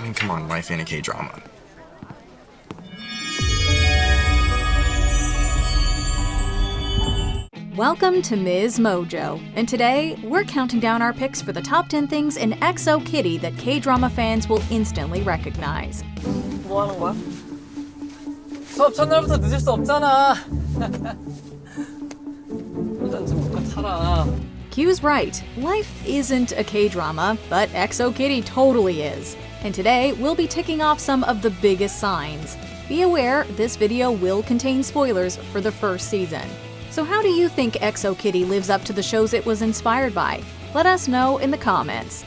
mean, come on, life in a K-drama. Welcome to MsMojo, and today we're counting down our picks for the top 10 things in XO Kitty that K-drama fans will instantly recognize. 뭐 하는 거야? 수업 첫날부터 늦을 수 없잖아. 일단 좀 먹고 타라. Q's right, life isn't a K-drama, but XO Kitty totally is. And today we'll be ticking off some of the biggest signs. Be aware, this video will contain spoilers for the first season. So how do you think XO Kitty lives up to the shows it was inspired by? Let us know in the comments.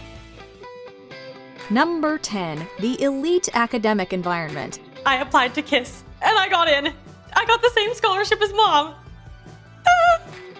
Number 10. The elite academic environment. I applied to KISS, and I got in. I got the same scholarship as Mom.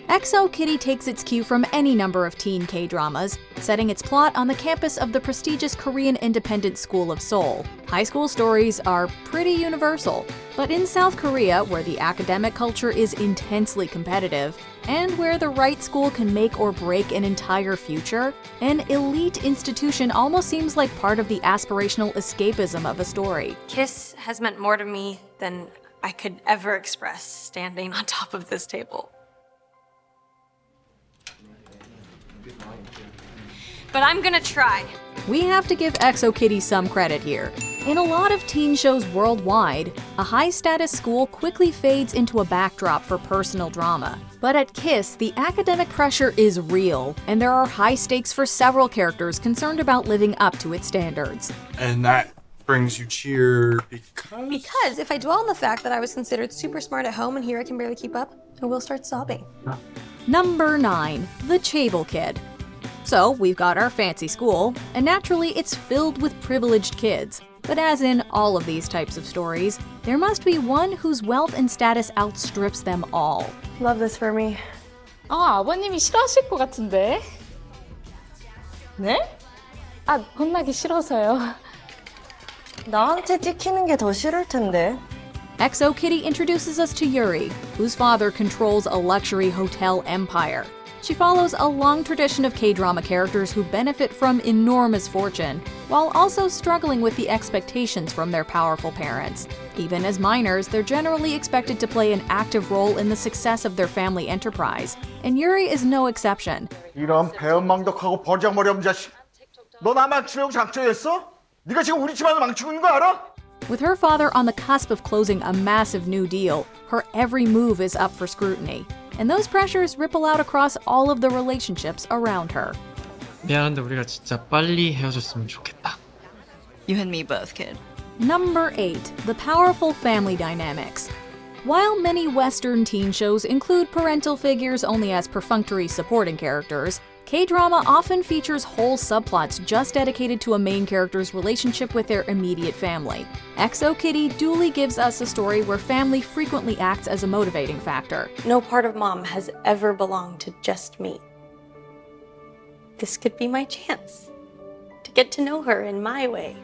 XO Kitty takes its cue from any number of teen K-dramas, setting its plot on the campus of the prestigious Korean Independent School of Seoul. High school stories are pretty universal, but in South Korea, where the academic culture is intensely competitive, and where the right school can make or break an entire future, an elite institution almost seems like part of the aspirational escapism of a story. KISS has meant more to me than I could ever express standing on top of this table. But I'm gonna try. We have to give XO Kitty some credit here. In a lot of teen shows worldwide, a high-status school quickly fades into a backdrop for personal drama. But at KISS, the academic pressure is real, and there are high stakes for several characters concerned about living up to its standards. And that brings you cheer because? Because if I dwell on the fact that I was considered super smart at home and here I can barely keep up, I will start sobbing. Number 9. The Chaebol Kid. So, we've got our fancy school, and naturally it's filled with privileged kids. But as in all of these types of stories, there must be one whose wealth and status outstrips them all. Love this for me. 아버님이 싫어하실 것 같은데. 네? 혼나기 싫어서요. 나한테 찍히는 게 더 싫을 텐데. XO Kitty introduces us to Yuri, whose father controls a luxury hotel empire. She follows a long tradition of K-drama characters who benefit from enormous fortune, while also struggling with the expectations from their powerful parents. Even as minors, they're generally expected to play an active role in the success of their family enterprise, and Yuri is no exception. 이런 배은망덕하고 버정머리없는 자식. 너 나 망치려고 작정했어? 네가 지금 우리 집안을 망치고 있는 거 알아? With her father on the cusp of closing a massive new deal, her every move is up for scrutiny. And those pressures ripple out across all of the relationships around her. 미안한데 우리가 진짜 빨리 헤어졌으면 좋겠다. You and me both, kid. Number 8. The powerful family dynamics. While many Western teen shows include parental figures only as perfunctory supporting characters, K-drama often features whole subplots just dedicated to a main character's relationship with their immediate family. XO Kitty duly gives us a story where family frequently acts as a motivating factor. No part of Mom has ever belonged to just me. This could be my chance to get to know her in my way.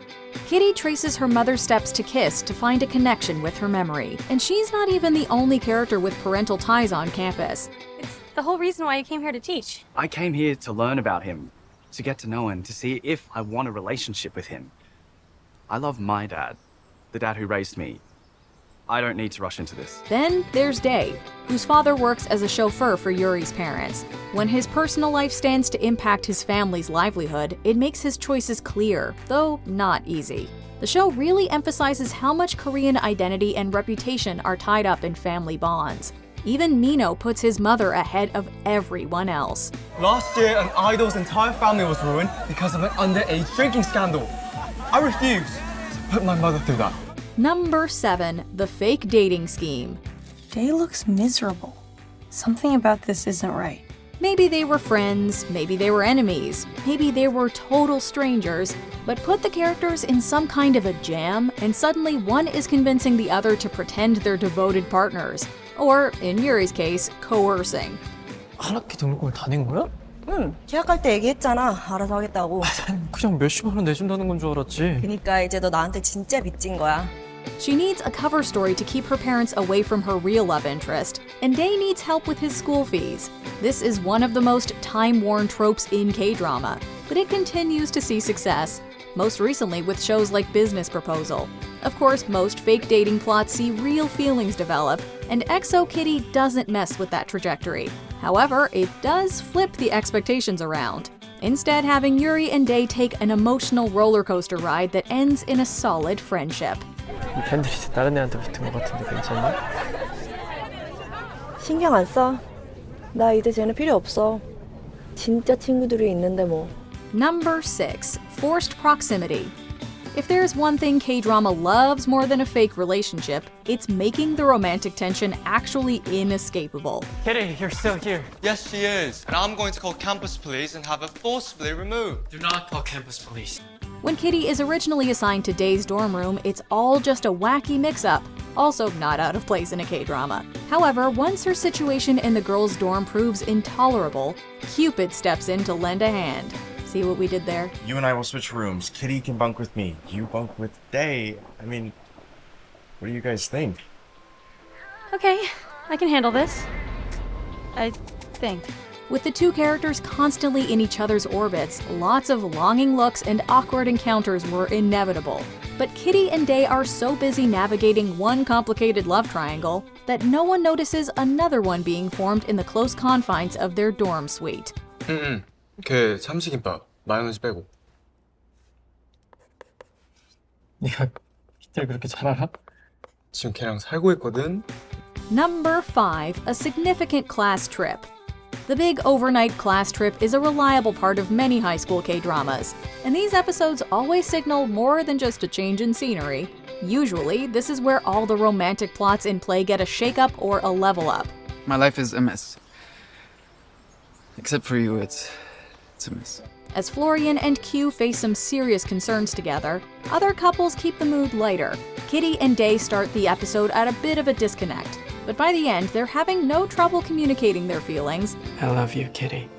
Kitty traces her mother's steps to KISS to find a connection with her memory, and she's not even the only character with parental ties on campus. It's the whole reason why you came here to teach. I came here to learn about him, to get to know him, to see if I want a relationship with him. I love my dad, the dad who raised me. I don't need to rush into this. Then there's Dae, whose father works as a chauffeur for Yuri's parents. When his personal life stands to impact his family's livelihood, it makes his choices clear, though not easy. The show really emphasizes how much Korean identity and reputation are tied up in family bonds. Even Mino puts his mother ahead of everyone else. Last year, an idol's entire family was ruined because of an underage drinking scandal. I refuse to put my mother through that. Number 7. The fake dating scheme. Dae looks miserable. Something about this isn't right. Maybe they were friends, maybe they were enemies, maybe they were total strangers, but put the characters in some kind of a jam, and suddenly one is convincing the other to pretend they're devoted partners. Or, in Yuri's case, coercing. 한 학기 등록금을 다 낸 거야? 응, 계약할 때 얘기했잖아. 알아서 하겠다고. 그냥 몇십만 원 내준다는 건 줄 알았지. 그니까 이제 너 나한테 진짜 빚진 거야. She needs a cover story to keep her parents away from her real love interest, and Dae needs help with his school fees. This is one of the most time-worn tropes in K-drama, but it continues to see success. most recently with shows like Business Proposal. Of course, most fake dating plots see real feelings develop, and XO Kitty doesn't mess with that trajectory. However, it does flip the expectations around, instead having Yuri and Dae take an emotional roller coaster ride that ends in a solid friendship. 이 팬들이 이제 다른 애한테 붙은 것 같은데 괜찮니? 신경 안 써. 나 이제 쟤는 필요 없어. 진짜 친구들이 있는데 뭐. Number 6. Forced proximity. If there's one thing K-drama loves more than a fake relationship, it's making the romantic tension actually inescapable. Kitty, you're still here. Yes, she is. And I'm going to call campus police and have it forcibly removed. Do not call campus police. When Kitty is originally assigned to Dae's dorm room, it's all just a wacky mix-up, also not out of place in a K-drama. However, once her situation in the girls' dorm proves intolerable, Cupid steps in to lend a hand. See what we did there? You and I will switch rooms. Kitty can bunk with me. You bunk with Dae. I mean, what do you guys think? Okay, I can handle this. I think. With the two characters constantly in each other's orbits, lots of longing looks and awkward encounters were inevitable. But Kitty and Dae are so busy navigating one complicated love triangle that no one notices another one being formed in the close confines of their dorm suite. 걔 참치김밥 마요네즈 빼고. 네가 히트를 그렇게 잘 알아? 지금 걔랑 살고 있거든. Number 5. A significant class trip. The big overnight class trip is a reliable part of many high school K-dramas, and these episodes always signal more than just a change in scenery. Usually, this is where all the romantic plots in play get a shake-up or a level up. My life is a mess. Except for you, it's a mess. As Florian and Q face some serious concerns together, other couples keep the mood lighter. Kitty and Dae start the episode at a bit of a disconnect, but by the end, they're having no trouble communicating their feelings. I love you, Kitty.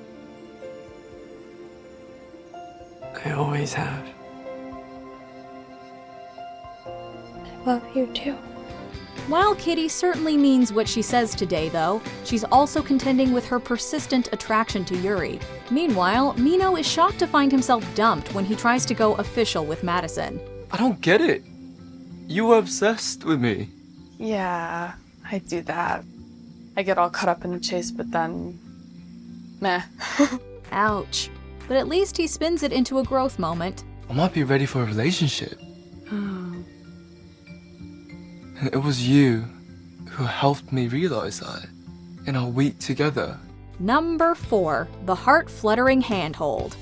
I always have. I love you too. While Kitty certainly means what she says today, though, she's also contending with her persistent attraction to Yuri. Meanwhile, Mino is shocked to find himself dumped when he tries to go official with Madison. I don't get it. You were obsessed with me. Yeah, I do that. I get all caught up in the chase, but then... meh. Ouch. But at least he spins it into a growth moment. I might be ready for a relationship. And it was you who helped me realize that in our week together. Number 4. The heart-fluttering handhold.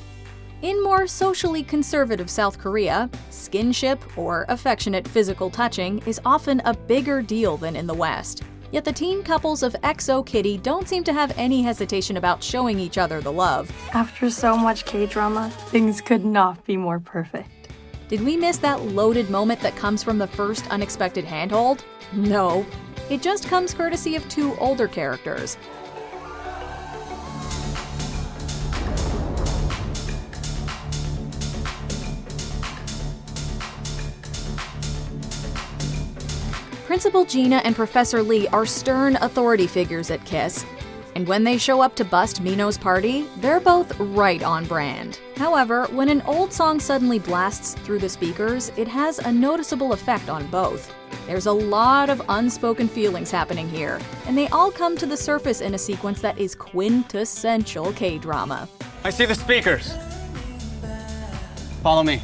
In more socially conservative South Korea, skinship, or affectionate physical touching, is often a bigger deal than in the West. Yet the teen couples of XO Kitty don't seem to have any hesitation about showing each other the love. After so much K-drama, things could not be more perfect. Did we miss that loaded moment that comes from the first unexpected handhold? No. It just comes courtesy of two older characters. Principal Gina and Professor Lee are stern authority figures at KISS, and when they show up to bust Mino's party, they're both right on brand. However, when an old song suddenly blasts through the speakers, it has a noticeable effect on both. There's a lot of unspoken feelings happening here, and they all come to the surface in a sequence that is quintessential K-drama. I see the speakers. Follow me.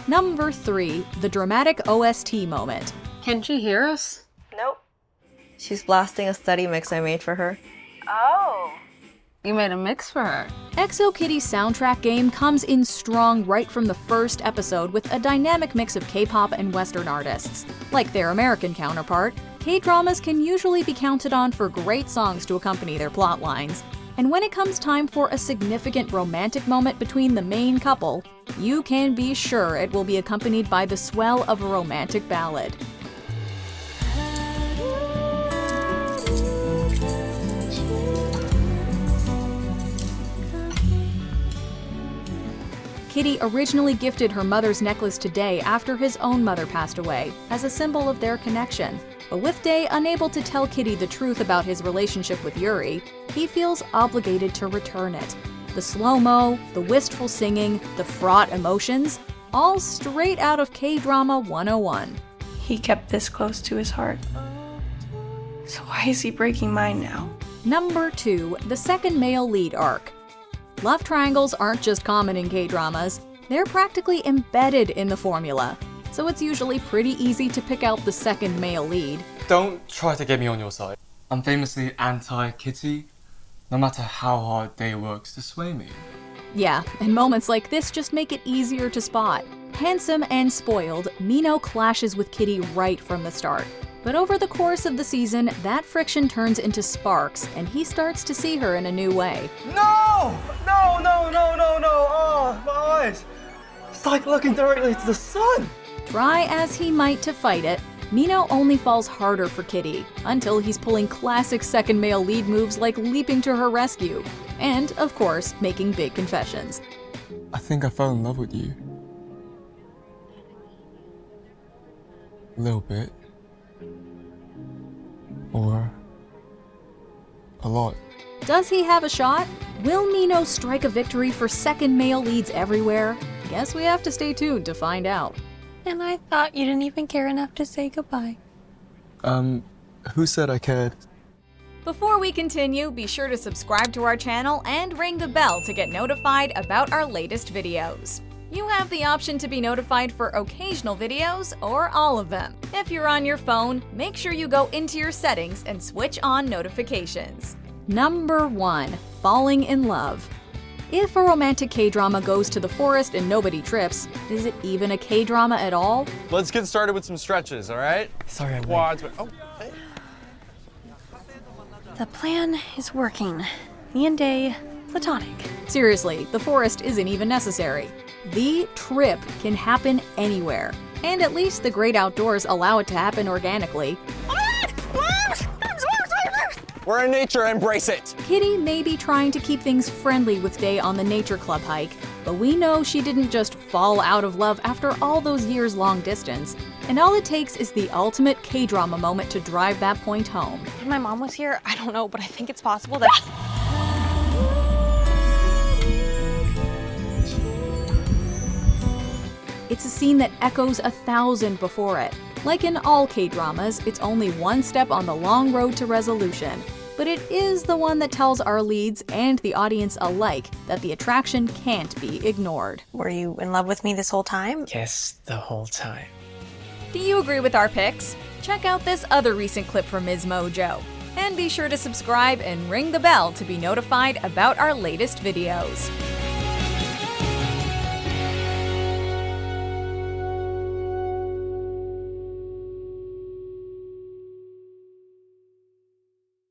Number 3. The dramatic OST moment. Can she hear us? Nope. She's blasting a study mix I made for her. Oh. You made a mix for her. XO Kitty's soundtrack game comes in strong right from the first episode with a dynamic mix of K-pop and Western artists. Like their American counterpart, K-dramas can usually be counted on for great songs to accompany their plot lines. And when it comes time for a significant romantic moment between the main couple, you can be sure it will be accompanied by the swell of a romantic ballad. Kitty originally gifted her mother's necklace to Dae after his own mother passed away, as a symbol of their connection. But with Dae unable to tell Kitty the truth about his relationship with Yuri, he feels obligated to return it. The slow-mo, the wistful singing, the fraught emotions, all straight out of K-Drama 101. He kept this close to his heart. So why is he breaking mine now? Number 2, the second male lead arc. Love triangles aren't just common in K-dramas, they're practically embedded in the formula. So it's usually pretty easy to pick out the second male lead. Don't try to get me on your side. I'm famously anti-Kitty, no matter how hard Day works to sway me. Yeah, and moments like this just make it easier to spot. Handsome and spoiled, Mino clashes with Kitty right from the start. But over the course of the season, that friction turns into sparks, and he starts to see her in a new way. No! No, no, no, no, no! Oh, my eyes! It's like looking directly to the sun! Try as he might to fight it, Mino only falls harder for Kitty, until he's pulling classic second male lead moves like leaping to her rescue, and, of course, making big confessions. I think I fell in love with you. A little bit. Or a lot. Does he have a shot? Will Mino strike a victory for second male leads everywhere? Guess we have to stay tuned to find out. And I thought you didn't even care enough to say goodbye. Who said I cared? Before we continue, be sure to subscribe to our channel and ring the bell to get notified about our latest videos. You have the option to be notified for occasional videos or all of them. If you're on your phone, make sure you go into your settings and switch on notifications. Number 1. Falling in love. If a romantic K-drama goes to the forest and nobody trips, is it even a K-drama at all? Let's get started with some stretches, all right? Sorry, I'm Quads. Oh, hey. The plan is working. Me and Day, platonic. Seriously, the forest isn't even necessary. The trip can happen anywhere. And at least the great outdoors allow it to happen organically. We're in nature, embrace it! Kitty may be trying to keep things friendly with Dae on the nature club hike, but we know she didn't just fall out of love after all those years long distance. And all it takes is the ultimate K-drama moment to drive that point home. If my mom was here, I don't know, but I think it's possible that... It's a scene that echoes 1,000 before it. Like in all K-dramas, it's only one step on the long road to resolution. But it is the one that tells our leads and the audience alike that the attraction can't be ignored. Were you in love with me this whole time? Yes, the whole time. Do you agree with our picks? Check out this other recent clip from MsMojo. And be sure to subscribe and ring the bell to be notified about our latest videos.